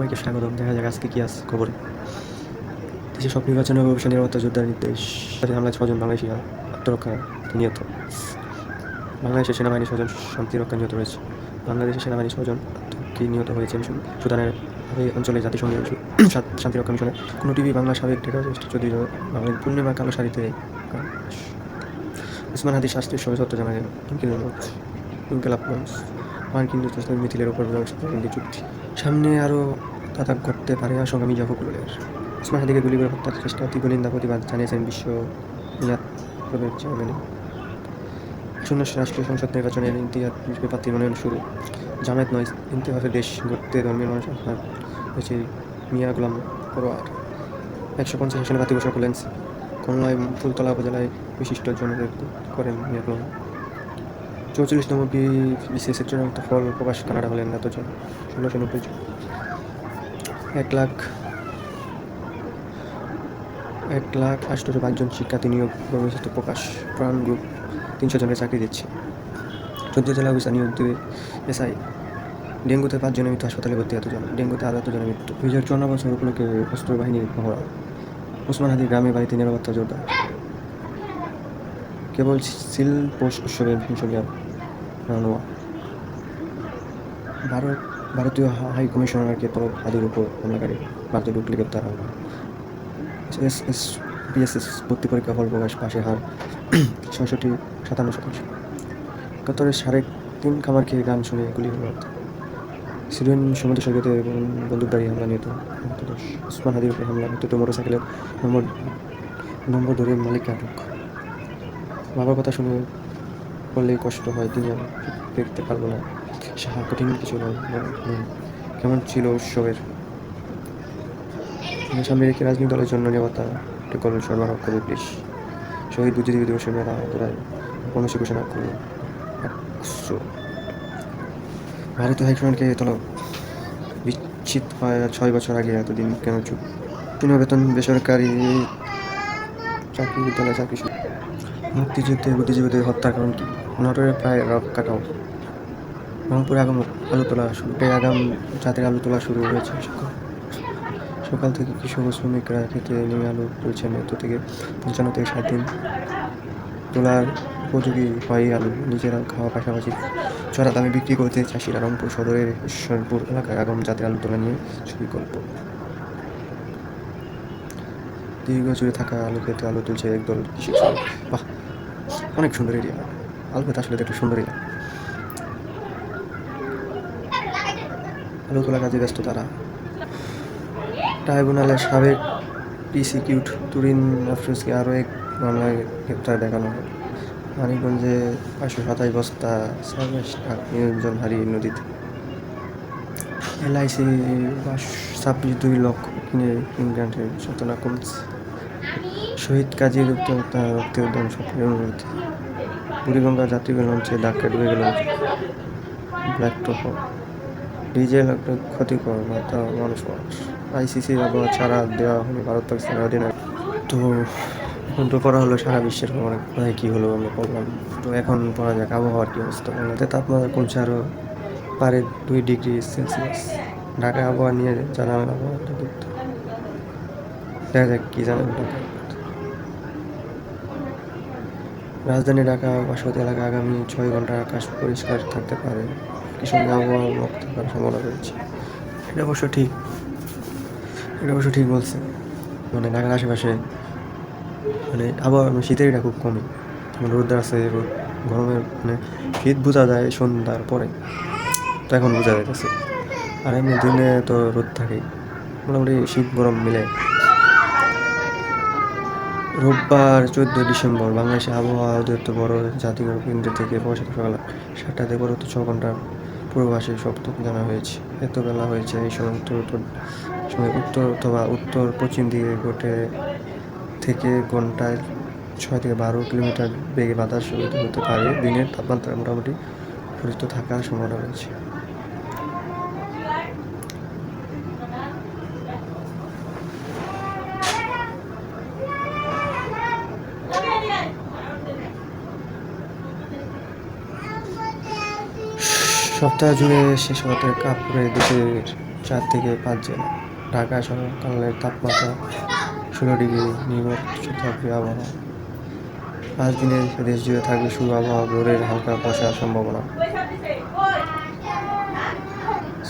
সবাইকে স্বাগতম। দেখা যাক আজকে কি আছে খবরে। দেশের সব নির্বাচনে অভিষেক নিরাপত্তা জোরদার নির্দেশ। হামলায় 6 জন বাংলাদেশি আত্মরক্ষা নিহত। বাংলাদেশের সেনাবাহিনী 6 জন শান্তিরক্ষা নিহত হয়েছে। বাংলাদেশের সেনাবাহিনী 6 জন আত্মরক্ষী নিহত হয়েছেন সুদানের এই অঞ্চলে জাতিসংঘের শান্তিরক্ষা মিশনে। কোনো টিভি বাংলা সাবেক টেরারিস্ট চৌধুরী বাঙালি পূর্ণিমা কালো শাড়িতে উসমান হাদির শাস্তির সবে সত্য জানা গেল। ইনকিলাবগঞ্জ মার্কিন যুক্তরাষ্ট্রের মিছিলের ওপর চুক্তি। সামনে আরও তাতাক ঘটতে পারে আশঙ্কা মির্জা ফখরুলের। ওসমান হাদিকে গুলি করে হত্যার চেষ্টা তীব্র নিন্দা প্রতিবাদ জানিয়েছেন বিশ্ব মিলাদ ক্লাবের চেয়ারম্যান। আসন্ন রাষ্ট্রীয় সংসদ নির্বাচনের ইমতিয়াজ প্রার্থীর মনোনয়ন শুরু। জামায়াত নয়, ইনতিফাফে দেশ গড়তে ধর্মীয় মানুষ আহ্বান হয়েছে মিয়া গোলাম পরোয়ার। 150 আসনে প্রার্থী ঘোষণা করলেন। খুলনায় ফুলতলা উপজেলায় বিশিষ্ট জনদের করেন মিয়া গোলাম। 44তম বিসিএসের চূড়ান্ত ফল প্রকাশ। কানাডা হলেন এত জন 1690 জন। 1,08,5 জন শিক্ষার্থী নিয়োগ কর্মসূচি প্রকাশ। প্রাণ গ্রুপ 300 জনের চাকরি দিচ্ছে। 14 জেলা অফিসার নিয়োগ দেবে এসআই। ডেঙ্গুতে 5 জনের মৃত্যু, হাসপাতালে ভর্তি 100 জন। ডেঙ্গুতে আরও 100 জনের মৃত্যু। 2054 বছর উপলক্ষে অস্ত্র বাহিনীর মহড়া। ওসমান হাদির গ্রামে বাড়িতে নিরাপত্তা জোরদার। কেবল সিল পোস্ট উৎসবের মিশনীয় রানোয়া। ভারতীয় হাই কমিশনারকে তলব হাদির উপর হামলাকারী ভারতে ঢুকলে গ্রেপ্তার হওয়া। বিএসএস ভর্তি পরীক্ষা ফল প্রকাশ। পাশের হার 57%। কাতারের 3.5 খামার খেয়ে গান শুনে গুলি হলো। সিরিয়ান সমুদ্র সৈকতে বন্দুকধারী হামলা নিহত 10। ওসমান হাদির উপর হামলা, মৃত্যুতে মোটরসাইকেলের নম্বর ধরে মালিককে আটক। বাবার কথা শুনে বললেই কষ্ট হয়, তিনি আমি দেখতে পারবো না। সাহা কঠিন কিছু নয়। কেমন ছিল উৎসবের সামনে রেখে রাজনৈতিক দলের জন্য নিরাপত্তা প্রোটোকল সরবরাহ করবে পুলিশ। শহীদ বুদ্ধিজীবী দিবসের মেলা তোরায় কর্মসূচি ঘোষণা করল। ভারতীয় হাইকমিশনকে তলব। বিচ্ছিত হয় 6 বছর আগে, এতদিন কেন চুপ? তিনি বেতন বেসরকারি চাকরি, বিদ্যালয় চাকরি। মুক্তিযুদ্ধে বুদ্ধিজীবীদের হত্যার কারণ কি? নটোরে প্রায় রক কাটাও। রংপুরে আগাম আলু তোলা শুরু। আগাম জাতের আলু তোলা শুরু হয়েছে। সকাল থেকে কৃষক ও শ্রমিকরা খেতে নেমে আলু তুলছেন। 55 থেকে 60 দিন তোলার উপযোগী হয় আলু। নিজেরা খাওয়া পাশাপাশি চড়া দামে বিক্রি করতে চাষিরা। রংপুর সদরের ঈশ্বরপুর এলাকায় আগাম জাতের আলু তোলা নিয়ে ছবি গল্প। দীর্ঘ জুড়ে থাকা আলু খেতে আলু তুলছে একদল কৃষক। বাহ, অনেক সুন্দর এরিয়া। আলু খেতে আসলে একটা সুন্দর এরিয়া। আলু তোলা কাজে ব্যস্ত তারা। ট্রাইব্যুনালের সাবেক প্রসিকিউট তুরিন আফরোজকে আরও এক মামলায় গ্রেপ্তার দেখানো হয়। মানিকগঞ্জে 527 বস্তা নিয়ন্ত্রণ হারিয়ে নদীতে। LIC 26 লক্ষ কিনে ইংল্যান্ডের চেতনা কমছে। শহীদ কাজী রক্তে উদ্যান স্বপ্নের অনুভূতি। বুড়িগঙ্গা যাত্রীবাহী লঞ্চে ধাক্কা ডুবে গেল ব্ল্যাক টপ। ডিজেল ক্ষতিকর মাত্রা মানুষ। ICCর আবহাওয়া ছাড়া দেওয়া হলো ভারত পাকিস্তানের অধিনায়ক। তো পড়া হলো সারা বিশ্বের খবর। কোথায় কী হলো আমরা পড়লাম। তো এখন পড়া যাক আবহাওয়ার কী অবস্থা। বাংলাতে তাপমাত্রা কমছে আরও পারে 2 ডিগ্রি সেলসিয়াস। ঢাকা আবহাওয়া নিয়ে জানালেন আবহাওয়া দপ্তর। দেখা যাক কী জানান ঢাকা। রাজধানী ঢাকা পার্শ্ববর্তী এলাকা আগামী 6 ঘন্টা আকাশ পরিষ্কার থাকতে পারে। একই সঙ্গে আবহাওয়া মুখ থাকার সম্ভাবনা রয়েছে। এটা অবশ্য ঠিক বলছে। মানে ঢাকার আশেপাশে আবহাওয়া শীতের এটা খুব কমই। রোদ আছে, রোদ গরমের শীত বোঝা যায় সন্ধ্যার পরে, তো এখন বোঝা যাইতেছে। আর এমনি দিনে তো রোদ থাকেই, মোটামুটি শীত গরম মিলে। রোববার 14 ডিসেম্বর বাংলাদেশে আবহাওয়া অধিদপ্তর বড় জাতিগত কেন্দ্র থেকে প্রকাশিত সকাল 7টাতে পরবর্তী 6 ঘন্টার পূর্বাভাসে সব তথ্য জানা হয়েছে। এত বেলা হয়েছে এই সময় উত্তর অথবা উত্তর পশ্চিম দিকে থেকে ঘন্টায় 6 থেকে 12 কিলোমিটার বেগে বাতাস হতে পারে। দিনের তাপমাত্রা মোটামুটি পরিচিত থাকার সম্ভাবনা রয়েছে। সপ্তাহ জুড়ে শেষ হতে কাপড়ে দেশের 4 থেকে 5 জেলা। ঢাকা সকালের তাপমাত্রা 16 ডিগ্রি, নিম্নচাপ থাকবে আবহাওয়া। 5 দিনের দেশ জুড়ে থাকবে শুধু আবহাওয়া, ভোরের হালকা বর্ষার সম্ভাবনা।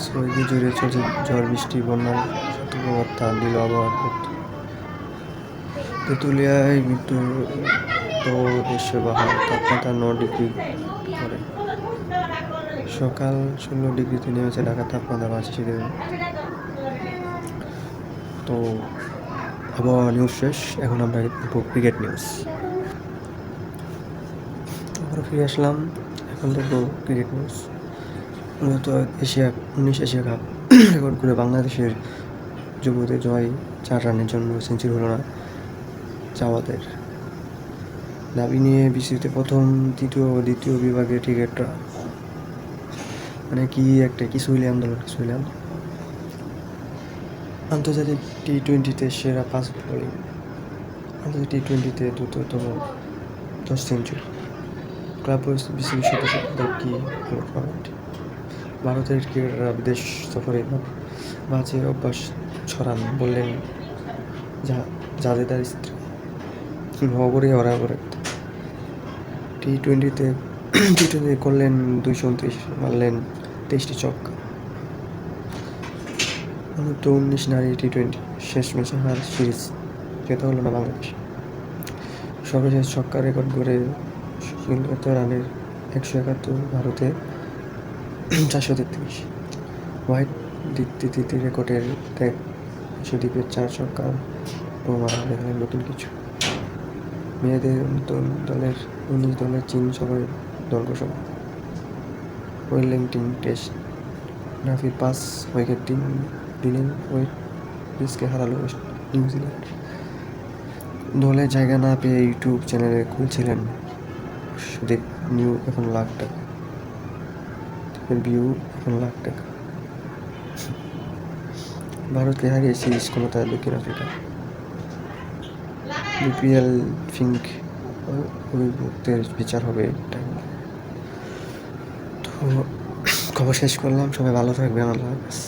6 দিন জুড়ে চলছে ঝড় বৃষ্টি, বন্যার সতর্কবার্তা দিল আবহাওয়া দপ্তর। তেঁতুলিয়ায় মৃত্যু তো দেশে বাহার, তাপমাত্রা 9 ডিগ্রি করে। সকাল 16 ডিগ্রিতে নেমেছে ঢাকা তাপমাত্রা, বাড়ছে শীতের। তো আবহাওয়া নিউজ শেষ, এখন আমরা দেখব ক্রিকেট নিউজ। আবার ফিরে আসলাম, এখন দেখব ক্রিকেট নিউজ। মূলত 19 এশিয়া কাপ রেকর্ড করে বাংলাদেশের যুবদের জয়, 4 রানের জন্য সেঞ্চুরি হলো না জাওয়াদের। দাবি নিয়ে বিসিবিতে প্রথম, তৃতীয় ও দ্বিতীয় বিভাগের ক্রিকেটরা, মানে কিছু হইলে আন্দোলন। আন্তর্জাতিক টি-20তে সেরা 5 বোলিং, আন্তর্জাতিক টি-20তে দ্রুততম 10 সেঞ্চুরি। ক্লাব বিসিবি সদস্যদের কি হলো ফরম্যাট? ভারতের ক্রিকেটাররা বিদেশ সফরে বাজে অভ্যাস ছড়ান বললেন জাদেদার স্ত্রী। ওরা টি-20তে করলেন 229, মারলেন 23টি ছক্কা। 19 নারী টি-20 শেষ ম্যাচে হার, সিরিজ জেতা হলো না বাংলাদেশ। সর্বশেষ ছক্কা রেকর্ড গড়ে এত রানের 171, ভারতে 433। হোয়াইট দ্বিতীয় রেকর্ডের ত্যাগ, বিশ্বদ্বীপের 4 ছক্কা মারা দেখালেন নতুন কিছু। মেয়েদের দলের 19 দলের চীন সফরের দল ঘোষণা। ওয়েলিংটন টেস্ট, নাফির 5 উইকেট দিনে ওয়েস্ট ইন্ডিজকে হারালো নিউজিল্যান্ড। দলে জায়গা না পেয়ে ইউটিউব চ্যানেলে খুলছিলেন সুদীপ নিউ, এখন লাখ টাকা ভিউ, এখন লাখ টাকা। ভারতকে হারিয়ে সিরিজ ক্ষমতায় দক্ষিণ আফ্রিকা। বিপিএল ফিঙ্ক অভিভুক্তের বিচার হবে টাইম। তো খবর শেষ করলাম, সবাই ভালো থাকবেন, আল্লাহ হাফেজ।